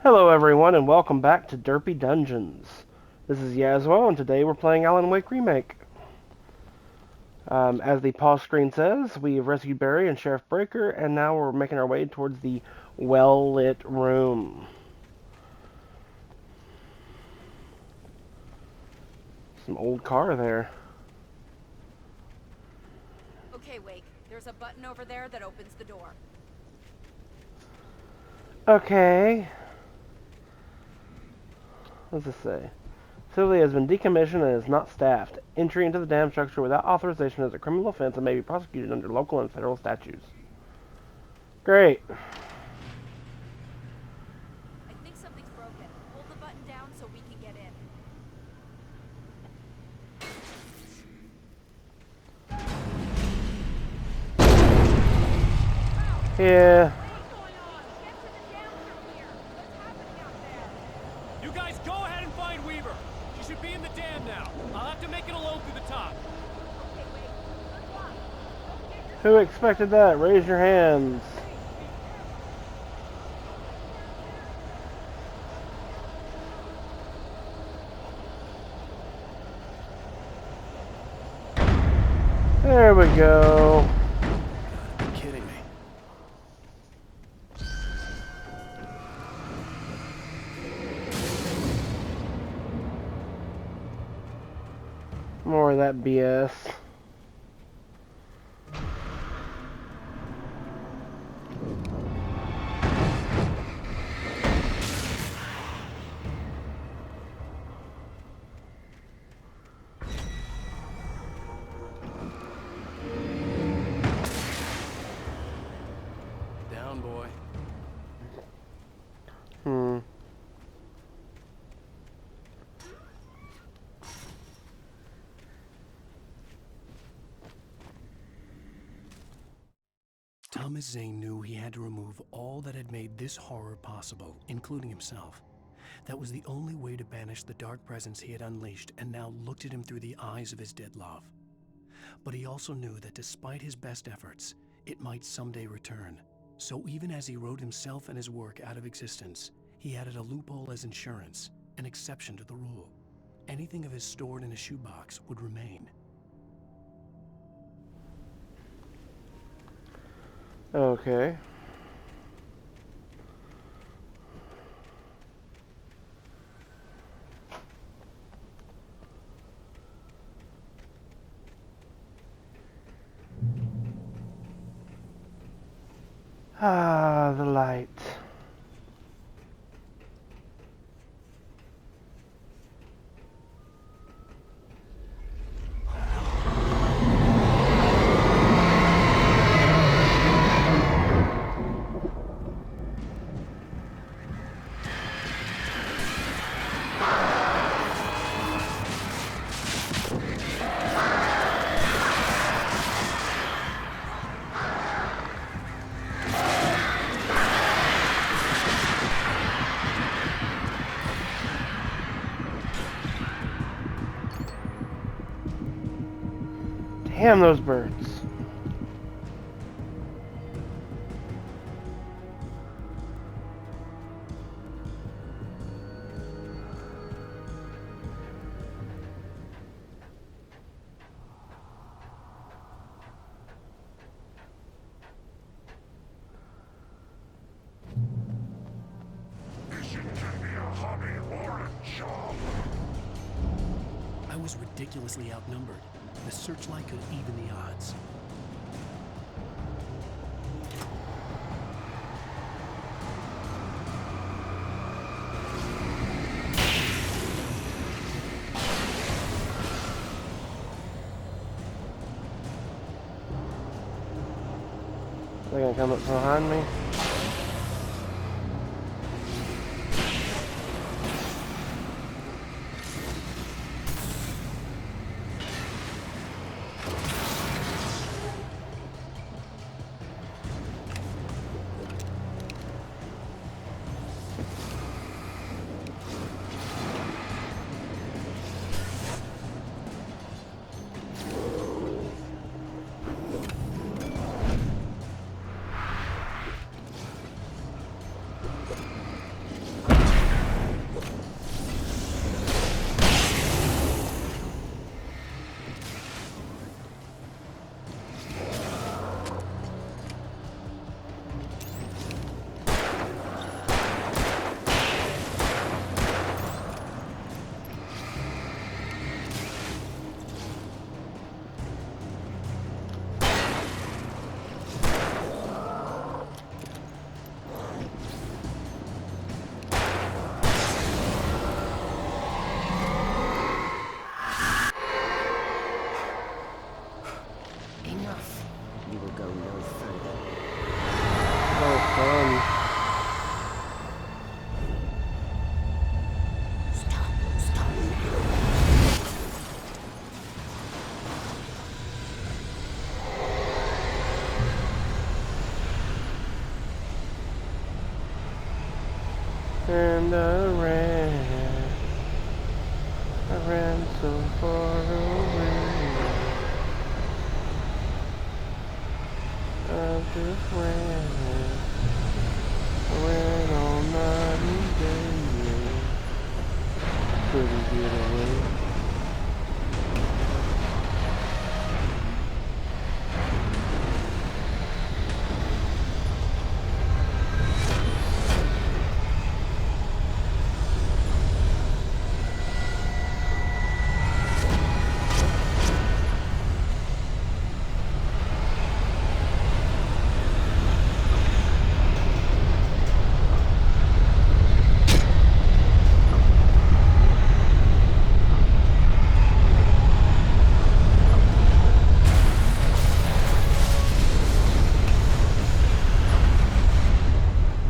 Hello everyone and welcome back to Derpy Dungeons. This is Yazwo and today we're playing Alan Wake Remake. As the pause screen says, we have rescued Barry and Sheriff Breaker and now we're making our way towards the well-lit room. Some old car there. Okay, Wake. There's a button over there that opens the door. Okay. What does this say? Facility has been decommissioned and is not staffed. Entry into the dam structure without authorization is a criminal offense and may be prosecuted under local and federal statutes. Great. I think something's broken. Hold the button down so we can get in. Yeah. You guys go ahead and find Weaver. She should be in the dam now. I'll have to make it alone through the top. Okay, Wake. Good luck. Don't get yourself... Who expected that? Raise your hands. There we go. You're kidding me. More of that BS. Down, boy. Thomas Zane knew he had to remove all that had made this horror possible, including himself. That was the only way to banish the dark presence he had unleashed and now looked at him through the eyes of his dead love. But he also knew that despite his best efforts, it might someday return. So even as he wrote himself and his work out of existence, he added a loophole as insurance, an exception to the rule. Anything of his stored in a shoebox would remain. Okay. Ah, the light. Damn those birds. I was ridiculously outnumbered. The searchlight could even the odds. They're gonna come up from behind me. And I ran so far away. I just ran all night and day. Couldn't get away.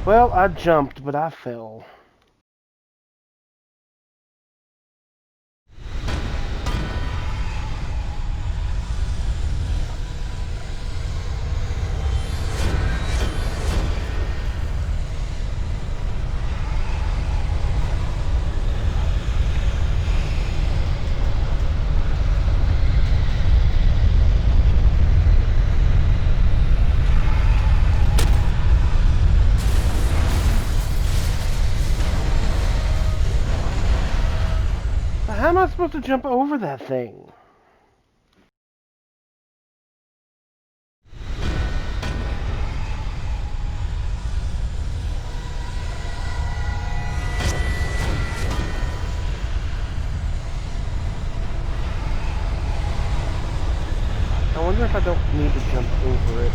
Well, I jumped, but I fell. How am I supposed to jump over that thing? I wonder if I don't need to jump over it.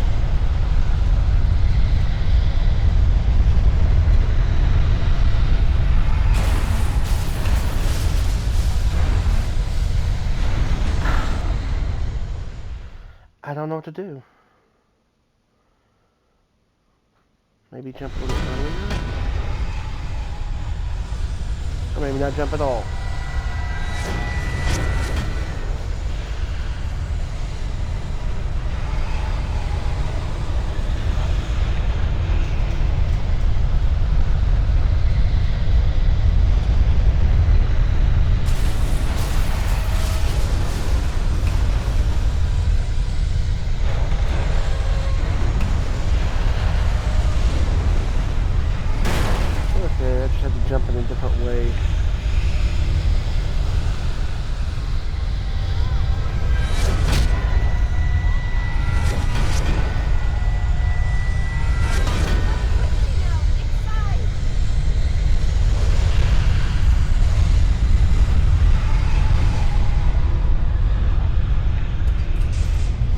I don't know what to do. Maybe jump a little earlier? Or maybe not jump at all. Okay, I just have to jump in a different way.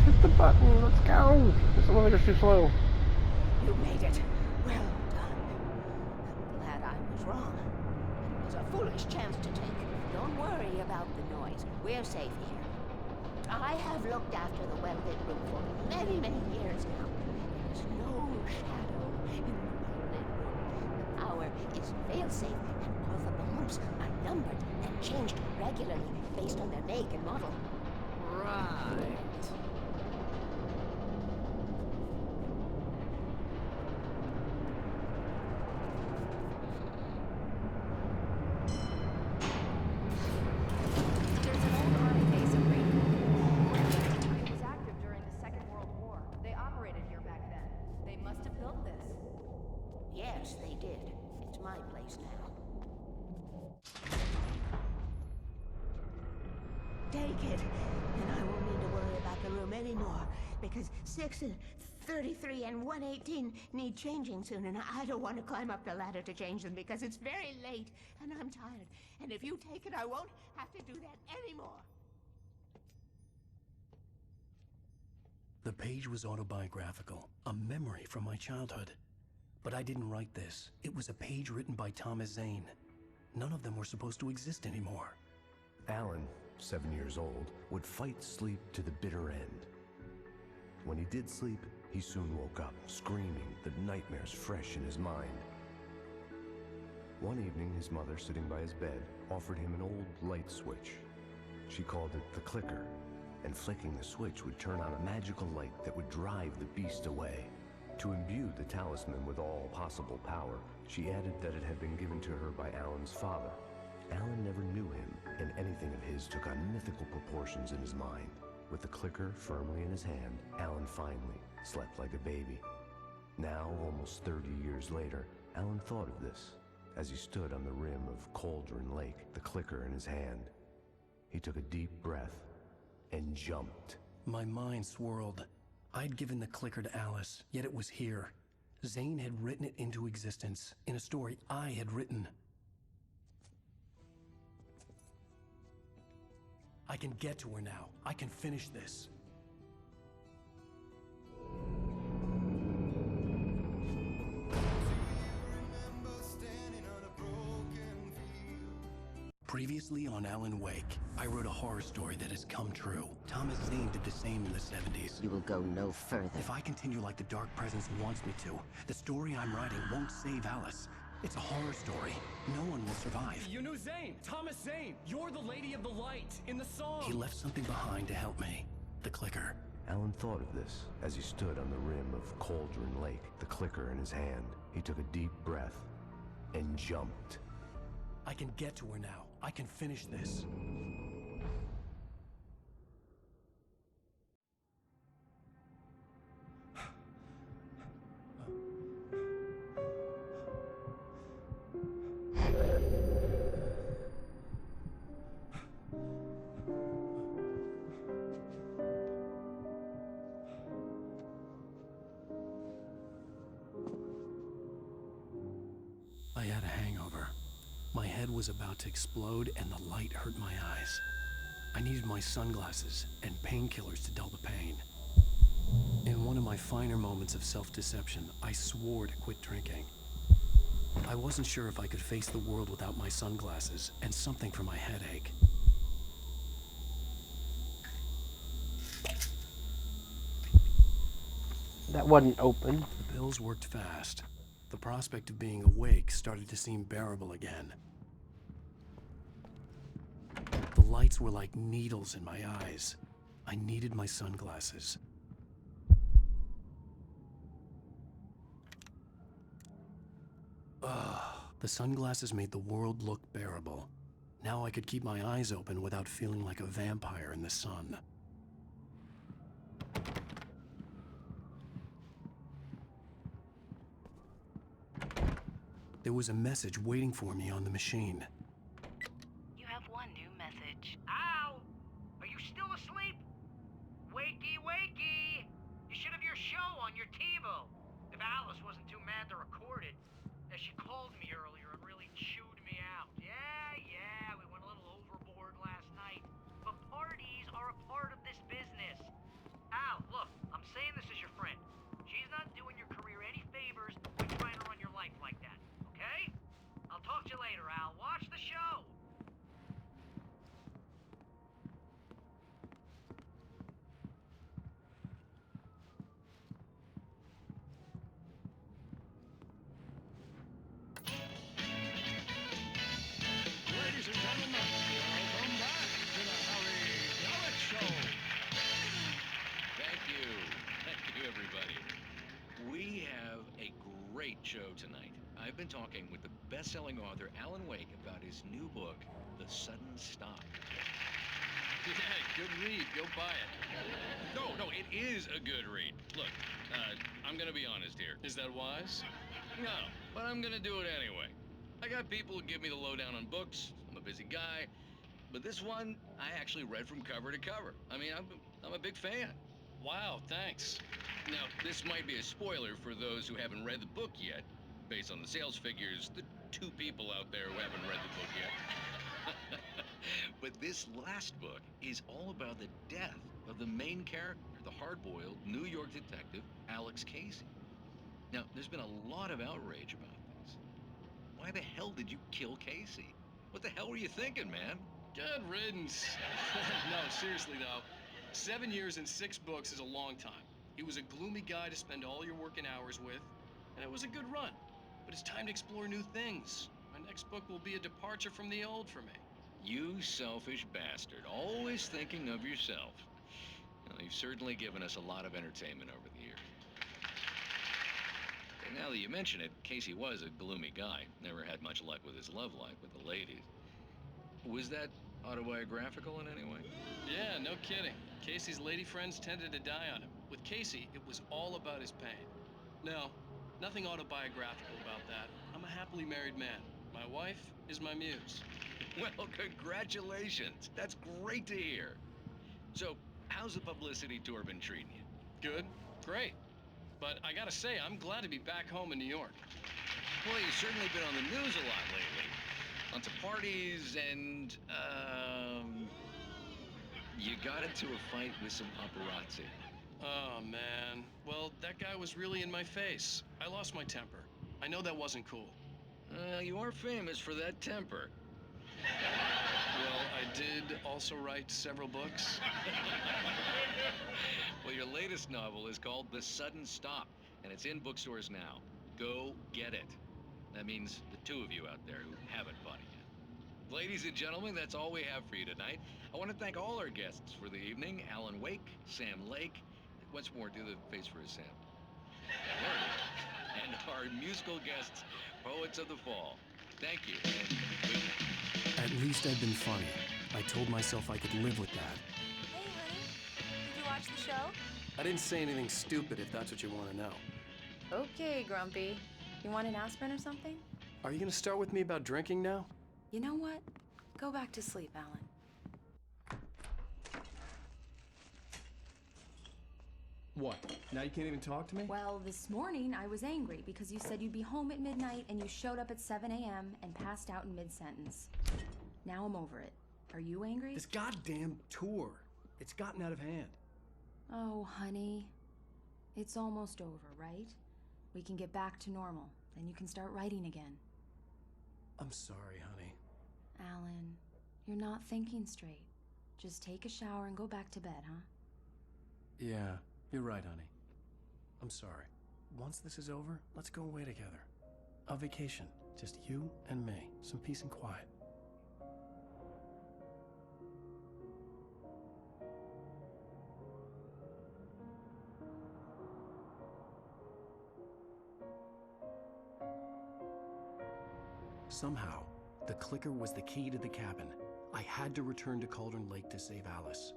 Hit the button, let's go! This elevator's too slow. You made it. Well done. I'm glad I was wrong. It was a foolish chance to take. Don't worry about the noise. We're safe here. I have looked after the well-lit room for many, many years now. There's no shadow in the well-lit room. The power is fail-safe, and all the bombs are numbered and changed regularly based on their make and model. Right. There's an old army base in Rainbow. It was active during the Second World War. They operated here back then. They must have built this. Yes, they did. It's my place now. Take it, and I won't need to worry about the room anymore, because 6 and 33 and 118 need changing soon, and I don't want to climb up the ladder to change them because it's very late, and I'm tired. And if you take it, I won't have to do that anymore. The page was autobiographical, a memory from my childhood. But I didn't write this. It was a page written by Thomas Zane. None of them were supposed to exist anymore. Alan, 7 years old, would fight sleep to the bitter end. When he did sleep, he soon woke up, screaming, the nightmares fresh in his mind. One evening, his mother, sitting by his bed, offered him an old light switch. She called it the clicker, and flicking the switch would turn on a magical light that would drive the beast away. To imbue the talisman with all possible power, She added that it had been given to her by Alan's father. Alan never knew him, and anything of his took on mythical proportions in his mind. With the clicker firmly in his hand, Alan finally slept like a baby. Now, almost 30 years later, Alan thought of this as he stood on the rim of Cauldron Lake, the clicker in his hand. He took a deep breath and jumped. My mind swirled. I'd given the clicker to Alice, yet it was here. Zane had written it into existence in a story I had written. I can get to her now. I can finish this. Previously on Alan Wake, I wrote a horror story that has come true. Thomas Zane did the same in the 70s. You will go no further. If I continue like the Dark Presence wants me to, the story I'm writing won't save Alice. It's a horror story. No one will survive. You knew Zane! Thomas Zane! You're the Lady of the Light in the song! He left something behind to help me. The clicker. Alan thought of this as he stood on the rim of Cauldron Lake, the clicker in his hand. He took a deep breath and jumped. I can get to her now. I can finish this. I had a hangover. My head was about to explode and the light hurt my eyes. I needed my sunglasses and painkillers to dull the pain. In one of my finer moments of self-deception, I swore to quit drinking. I wasn't sure if I could face the world without my sunglasses and something for my headache. That wasn't open. The pills worked fast. The prospect of being awake started to seem bearable again. The lights were like needles in my eyes. I needed my sunglasses. The sunglasses made the world look bearable. Now I could keep my eyes open without feeling like a vampire in the sun. There was a message waiting for me on the machine. You have one new message. Ow! Are you still asleep? Wakey, wakey! You should have your show on your TiVo. If Alice wasn't too mad to record it. As she called me earlier and really chewed me out. Yeah, we went a little overboard last night. But parties are a part of this business. Al, look, I'm saying this as your friend. She's not doing your career any favors by trying to run your life like that, okay? I'll talk to you later, Al. Watch the show. Ladies and gentlemen, welcome back to the Harry Gallic Show! Thank you. Thank you, everybody. We have a great show tonight. I've been talking with the best-selling author Alan Wake about his new book, The Sudden Stop. Yeah, good read. Go buy it. No, it is a good read. Look, I'm gonna be honest here. Is that wise? No, but I'm gonna do it anyway. I got people who give me the lowdown on books. I'm a busy guy. But this one, I actually read from cover to cover. I mean, I'm a big fan. Wow, thanks. Now, this might be a spoiler for those who haven't read the book yet. Based on the sales figures, the 2 people out there who haven't read the book yet. But this last book is all about the death of the main character, the hard-boiled New York detective, Alex Casey. Now, there's been a lot of outrage about this. Why the hell did you kill Casey? What the hell were you thinking, man? Good riddance. No, seriously though, 7 years and 6 books is a long time. He was a gloomy guy to spend all your working hours with, and it was a good run. But it's time to explore new things. My next book will be a departure from the old for me. You selfish bastard, always thinking of yourself. Well, you've certainly given us a lot of entertainment over the years. Now that you mention it, Casey was a gloomy guy. Never had much luck with his love life with the ladies. Was that autobiographical in any way? Yeah, no kidding. Casey's lady friends tended to die on him. With Casey, it was all about his pain. No, nothing autobiographical about that. I'm a happily married man. My wife is my muse. Well, congratulations. That's great to hear. So, how's the publicity tour been treating you? Good, great. But I gotta say, I'm glad to be back home in New York. Well, you've certainly been on the news a lot lately. Lots of parties and, you got into a fight with some paparazzi. Oh, man. Well, that guy was really in my face. I lost my temper. I know that wasn't cool. You are famous for that temper. Well, I did also write several books. Well, your latest novel is called The Sudden Stop, and it's in bookstores now. Go get it. That means the two of you out there who haven't bought it yet. Ladies and gentlemen, that's all we have for you tonight. I want to thank all our guests for the evening. Alan Wake, Sam Lake. Once more, do the face for Sam. And our musical guests, Poets of the Fall. Thank you, and good night. At least I'd been funny. I told myself I could live with that. Hey, honey. Did you watch the show? I didn't say anything stupid if that's what you want to know. Okay, Grumpy. You want an aspirin or something? Are you going to start with me about drinking now? You know what? Go back to sleep, Alan. What? Now you can't even talk to me? Well, this morning I was angry because you said you'd be home at midnight and you showed up at 7 a.m. and passed out in mid-sentence. Now I'm over it. Are you angry? This goddamn tour. It's gotten out of hand. Oh, honey. It's almost over, right? We can get back to normal. Then you can start writing again. I'm sorry, honey. Alan, you're not thinking straight. Just take a shower and go back to bed, huh? Yeah, you're right, honey. I'm sorry. Once this is over, let's go away together. A vacation. Just you and me. Some peace and quiet. Somehow, the clicker was the key to the cabin. I had to return to Cauldron Lake to save Alice.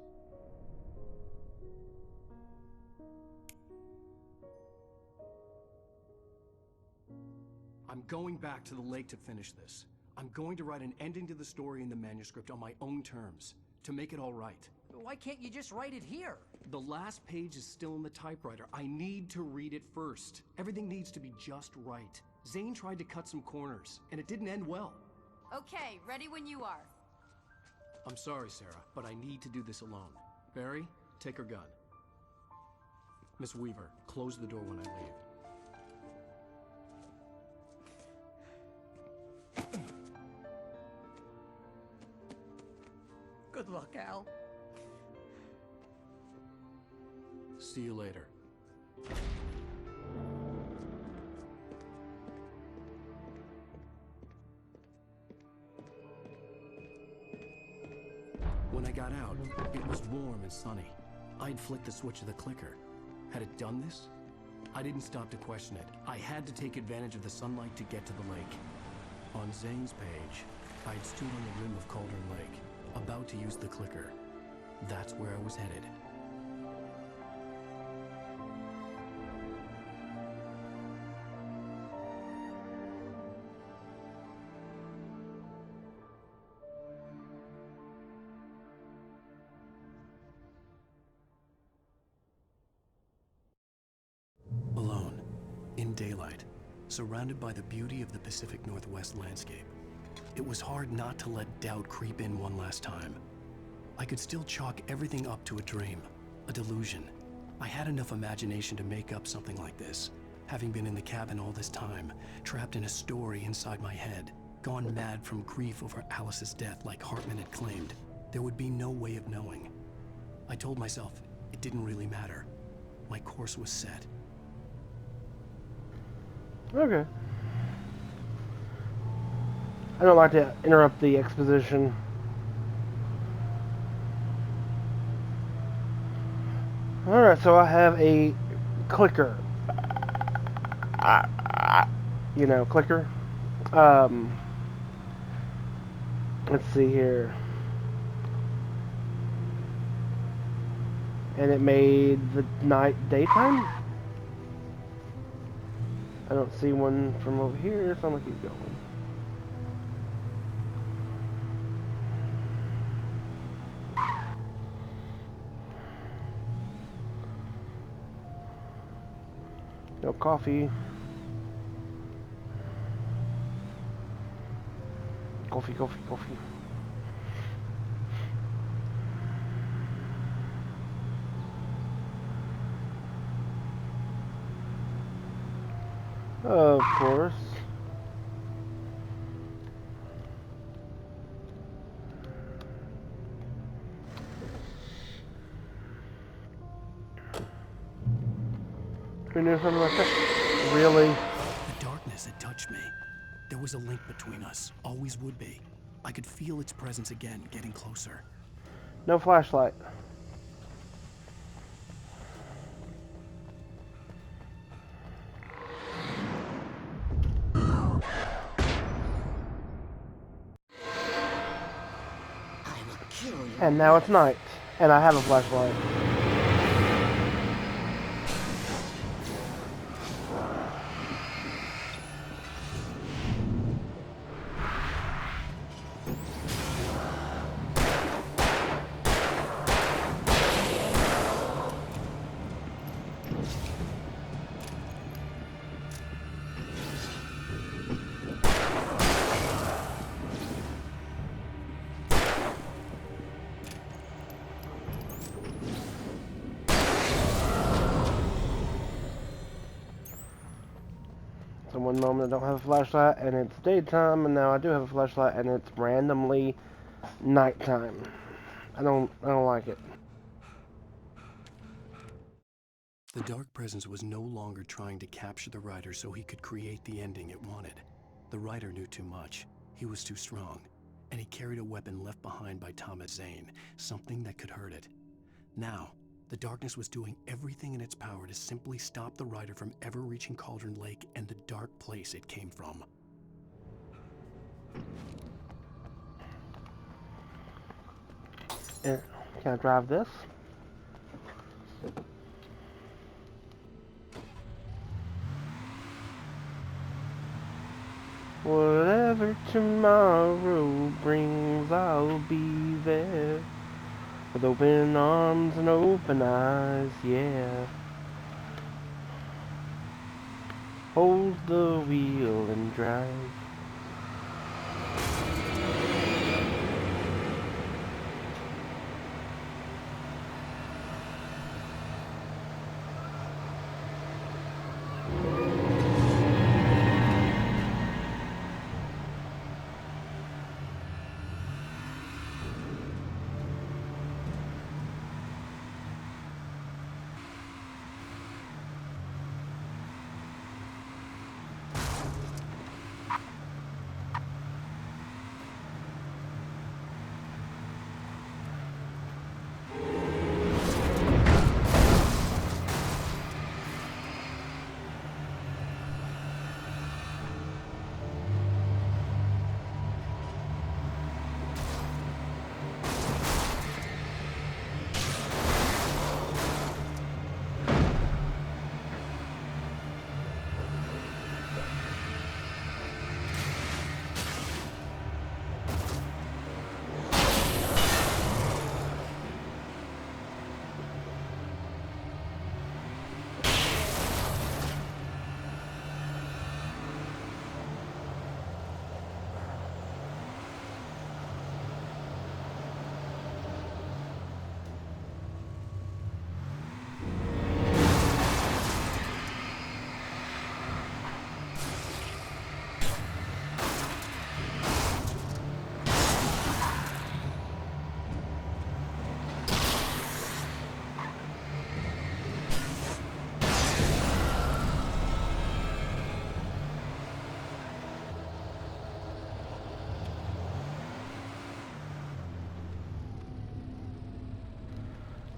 I'm going back to the lake to finish this. I'm going to write an ending to the story in the manuscript on my own terms, to make it all right. Why can't you just write it here? The last page is still in the typewriter. I need to read it first. Everything needs to be just right. Zane tried to cut some corners, and it didn't end well. Okay, ready when you are. I'm sorry, Sarah, but I need to do this alone. Barry, take her gun. Miss Weaver, close the door when I leave. Good luck, Al. See you later. When I got out, it was warm and sunny. I'd flicked the switch of the clicker. Had it done this? I didn't stop to question it. I had to take advantage of the sunlight to get to the lake. On Zane's page, I'd stood on the rim of Cauldron Lake, about to use the clicker. That's where I was headed. Alone, in daylight, surrounded by the beauty of the Pacific Northwest landscape. It was hard not to let doubt creep in one last time. I could still chalk everything up to a dream, a delusion. I had enough imagination to make up something like this, having been in the cabin all this time, trapped in a story inside my head, gone mad from grief over Alice's death like Hartman had claimed. There would be no way of knowing. I told myself it didn't really matter. My course was set. Okay. I don't like to interrupt the exposition. Alright, so I have a clicker. you know, clicker. Um, let's see here. And it made the night daytime. I don't see one from over here, so I'm gonna keep going. No coffee. Coffee. Of course. Who knew something like that? Really? The darkness had touched me. There was a link between us, always would be. I could feel its presence again, getting closer. No flashlight. And now it's night, and I have a flashlight. So one moment I don't have a flashlight and it's daytime, and now I do have a flashlight and it's randomly nighttime. I don't like it. The dark presence was no longer trying to capture the writer so he could create the ending it wanted. The writer knew too much. He was too strong. And he carried a weapon left behind by Thomas Zane, something that could hurt it. Now, the darkness was doing everything in its power to simply stop the writer from ever reaching Cauldron Lake and the dark place it came from. Can I drive this? Whatever tomorrow brings, I'll be there. With open arms and open eyes, yeah. Hold the wheel and drive.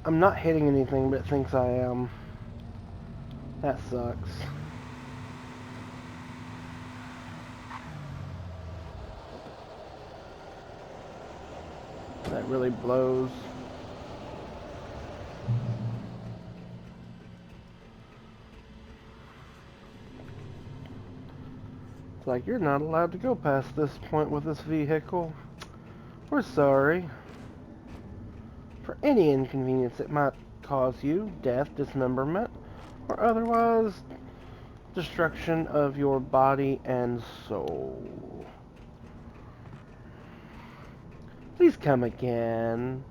I'm not hitting anything, but it thinks I am. That sucks. That really blows. It's like, you're not allowed to go past this point with this vehicle. We're sorry for any inconvenience it might cause you, death, dismemberment, or otherwise destruction of your body and soul. Please come again.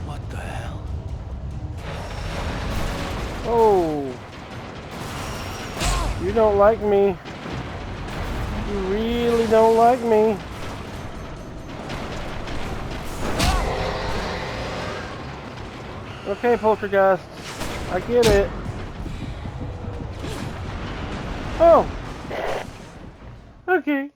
What the hell? Oh. You don't like me. You really don't like me. Okay, Poltergeist. I get it. Oh! Okay.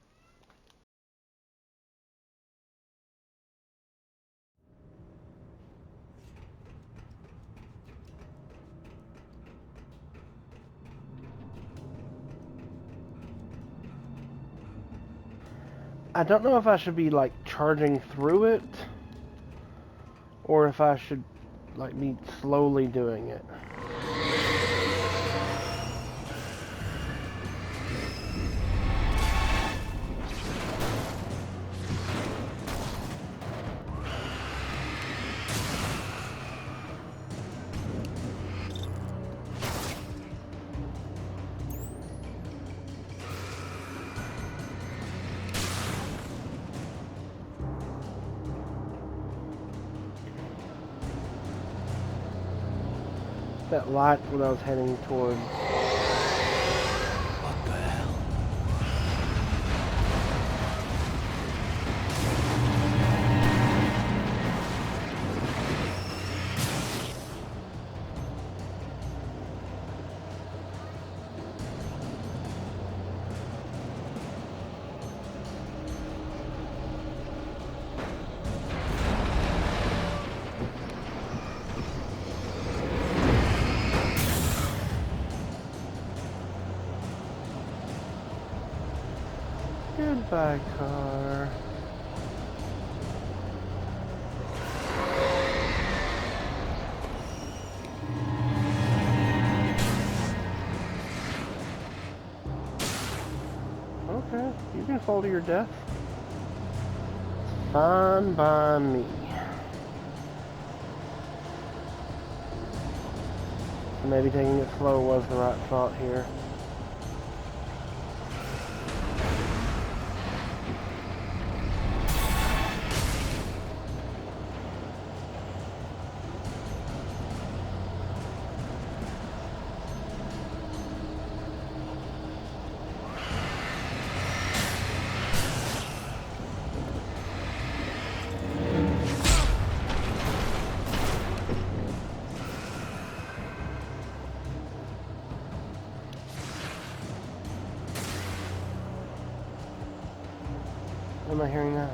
I don't know if I should be, like, charging through it, or if I should, like, be slowly doing it. That light when I was heading toward. What the hell? Goodbye, car. Okay, you can fall to your death. Fine by me. Maybe taking it slow was the right thought here. Am I hearing that?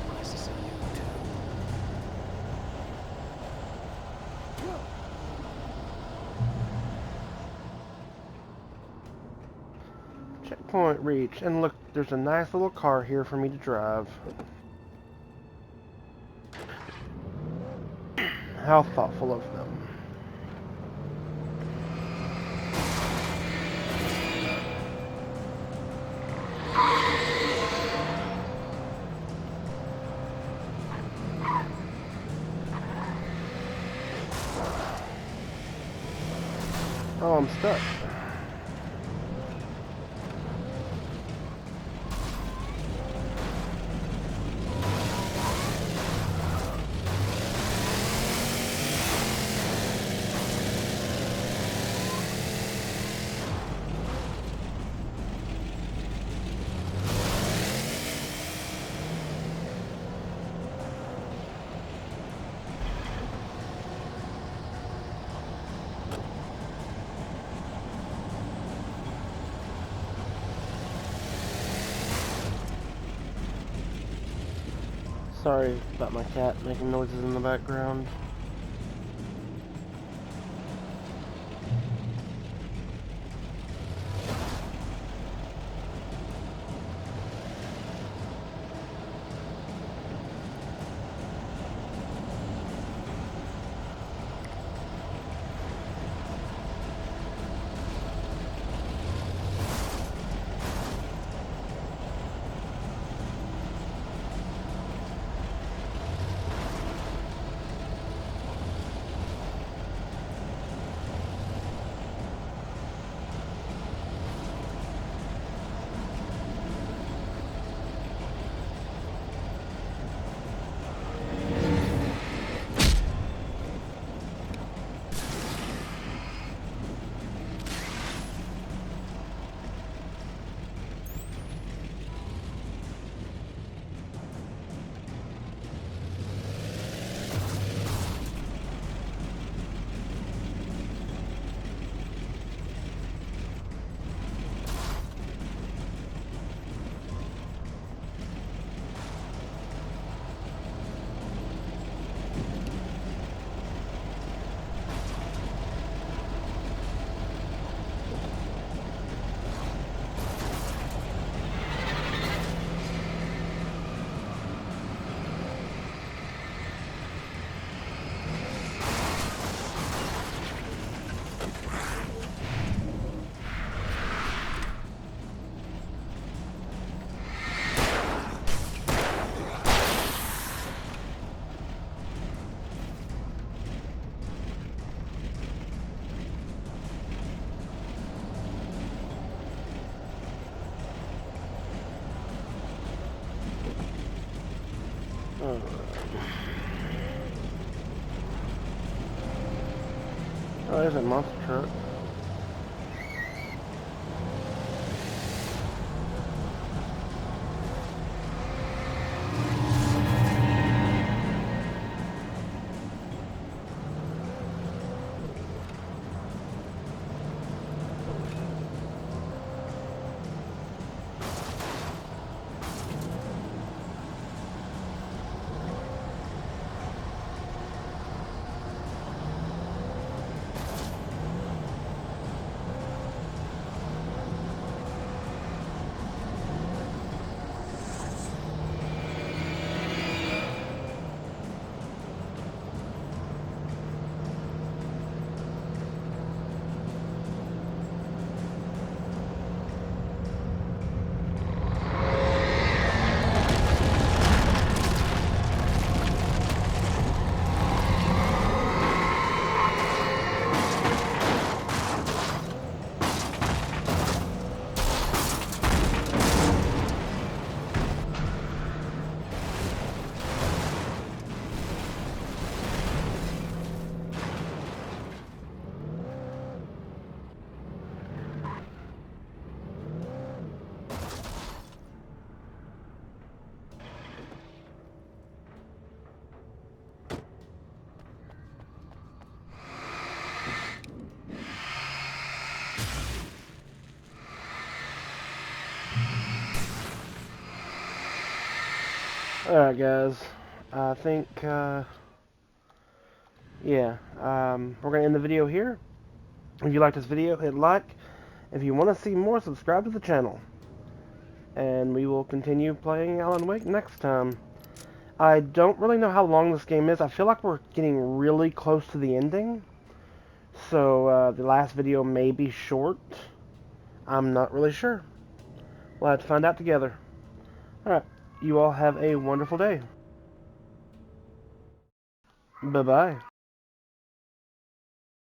Nice to see you too. Checkpoint reached. And look, there's a nice little car here for me to drive. How thoughtful of them. Oh, I'm stuck. Sorry about my cat making noises in the background. Oh, there's a monster truck. Alright guys, I think, yeah, we're going to end the video here. If you liked this video, hit like. If you want to see more, subscribe to the channel. And we will continue playing Alan Wake next time. I don't really know how long this game is. I feel like we're getting really close to the ending. So the last video may be short. I'm not really sure. We'll have to find out together. Alright, you all have a wonderful day. Bye-bye.